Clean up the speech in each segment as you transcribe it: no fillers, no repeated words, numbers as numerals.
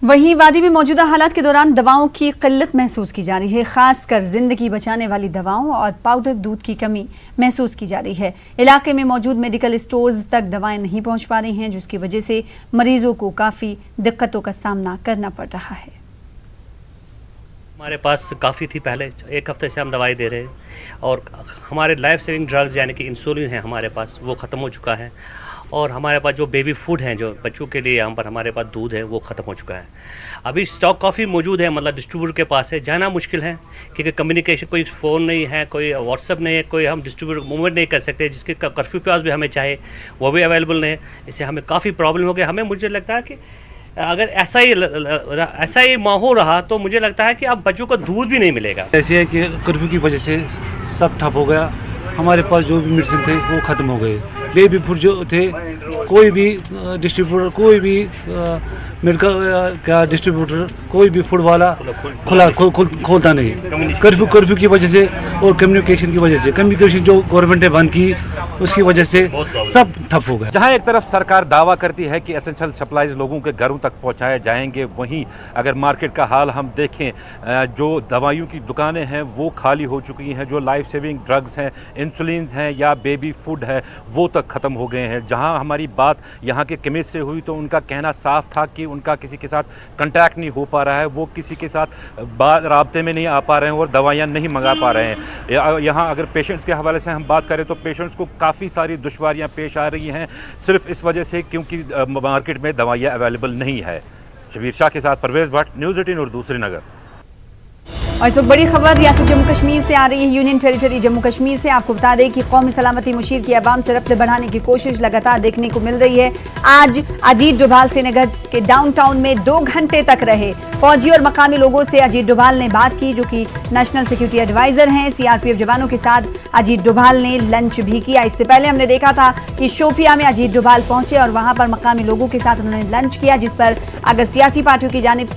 वहीं वादी में मौजूदा हालात के दौरान दवाओं की किल्लत महसूस की जा रही है। खासकर जिंदगी बचाने वाली दवाओं और पाउडर दूध की कमी महसूस की जा रही है। इलाके में मौजूद मेडिकल स्टोर्स तक दवाएं नहीं पहुंच पा रही हैं, जिसकी वजह से मरीजों को काफ़ी दिक्कतों का सामना करना पड़ रहा है। हमारे पास काफ़ी थी, पहले एक हफ्ते से हम दवाई दे रहे हैं और हमारे लाइफ सेविंग ड्रग्स यानी कि इंसुलिन है हमारे पास, वो ख़त्म हो चुका है। और हमारे पास जो बेबी फूड हैं, जो बच्चों के लिए यहाँ पर हमारे पास दूध है, वो ख़त्म हो चुका है। अभी स्टॉक काफ़ी मौजूद है, मतलब डिस्ट्रीब्यूटर के पास है, जाना मुश्किल है क्योंकि कम्युनिकेशन, कोई फ़ोन नहीं है, कोई व्हाट्सअप नहीं है, कोई हम डिस्ट्रीब्यूटर मूवमेंट नहीं कर सकते, जिसके कर्फ्यू के पास भी हमें चाहे वो भी अवेलेबल नहीं है। इससे हमें काफ़ी प्रॉब्लम हो गई। हमें मुझे लगता है कि अगर ऐसा ही माहौल रहा तो मुझे लगता है कि अब बच्चों को दूध भी नहीं मिलेगा। ऐसे है कि कर्फ्यू की वजह से सब ठप हो गया। हमारे पास जो भी मेडिसिन थे वो ख़त्म हो गए। बेबी फूड जो थे, कोई भी डिस्ट्रीब्यूटर, कोई भी मेडिकल का डिस्ट्रीब्यूटर, कोई भी फूड वाला खोलता नहीं। कर्फ्यू की वजह से और कम्युनिकेशन की वजह से, कम्युनिकेशन जो गवर्नमेंट ने बंद की उसकी वजह से सब ठप हो गया। जहां एक तरफ सरकार दावा करती है कि एसेंशियल सप्लाईज लोगों के घरों तक पहुंचाए जाएंगे, वहीं अगर मार्केट का हाल हम देखें, जो दवाइयों की दुकानें हैं वो खाली हो चुकी हैं, जो लाइफ सेविंग ड्रग्स हैं, इंसुलिन हैं या बेबी फूड है, वो तक ख़त्म हो गए हैं। जहां हमारी बात यहाँ के केमिस्ट से हुई तो उनका कहना साफ था कि उनका किसी के साथ कंटैक्ट नहीं हो पा रहा है, वो किसी के साथ राब्ते में नहीं आ पा रहे हैं और दवाइयाँ नहीं मंगा पा रहे हैं। यहाँ अगर पेशेंट्स के हवाले से हम बात करें तो पेशेंट्स को काफ़ी सारी दुश्वारियाँ पेश आ रही हैं, सिर्फ इस वजह से क्योंकि मार्केट में दवाइयाँ अवेलेबल नहीं है। शबीर शाह के साथ परवेज़ भट्ट, न्यूज़ 18 उर्दू, श्रीनगर। और इस वक्त बड़ी खबर रियासत जम्मू कश्मीर से आ रही है। यूनियन टेरिटरी जम्मू कश्मीर से आपको बता दें कि कौमी सलामती मुशीर की अवाम से रब्त बढ़ाने की कोशिश लगातार देखने को मिल रही है। आज अजीत डोभाल श्रीनगर के डाउनटाउन में 2 घंटे तक रहे। फौजी और मकामी लोगों से अजीत डोभाल ने बात की, जो कि नेशनल सिक्योरिटी एडवाइजर हैं। सीआरपीएफ जवानों के साथ अजीत डोभाल ने लंच भी किया। इससे पहले हमने देखा था कि शोपिया में अजीत डोभाल पहुंचे और वहां पर मकामी लोगों के साथ उन्होंने लंच किया, जिस पर अगर सियासी पार्टियों की जानिब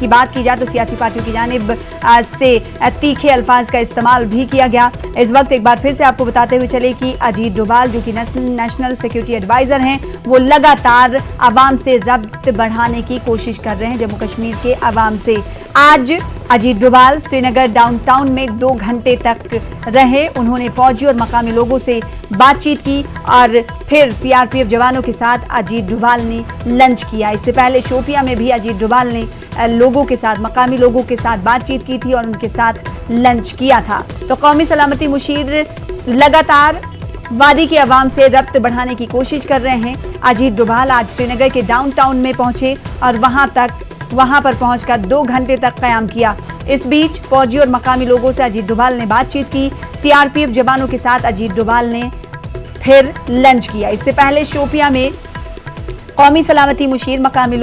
की बात की जाए तो सियासी पार्टियों की जानिब से तीखे अल्फाज का इस्तेमाल भी किया गया। इस वक्त एक बार फिर से आपको बताते हुए चले कि अजीत डोभाल, जो कि नेशनल सिक्योरिटी एडवाइजर हैं, वो लगातार आवाम से रब्त बढ़ाने की कोशिश कर रहे हैं, जम्मू कश्मीर के आवाम से। आज अजीत डोभाल श्रीनगर डाउनटाउन में 2 घंटे तक रहे। उन्होंने फौजी और मकामी लोगों से बातचीत की और फिर सीआरपीएफ जवानों के साथ अजीत डोभाल ने लंच किया। इससे पहले शोपिया में भी अजीत डोभाल ने लोगों के साथ, मकामी लोगों के साथ बातचीत की थी और उनके साथ लंच किया था। तो कौमी सलामती मुशीर लगातार वादी के अवाम से रब्त बढ़ाने की कोशिश कर रहे हैं। अजीत डोभाल आज श्रीनगर के डाउनटाउन में पहुंचे और वहां पर पहुंचकर 2 घंटे तक कयाम किया। इस बीच फौजी और मकामी लोगों से अजीत डोभाल ने बातचीत की। सीआरपीएफ जवानों के साथ अजीत डोभाल ने फिर लंच किया। इससे पहले शोपिया में कौमी सलामती मुशीर, मकामी लोग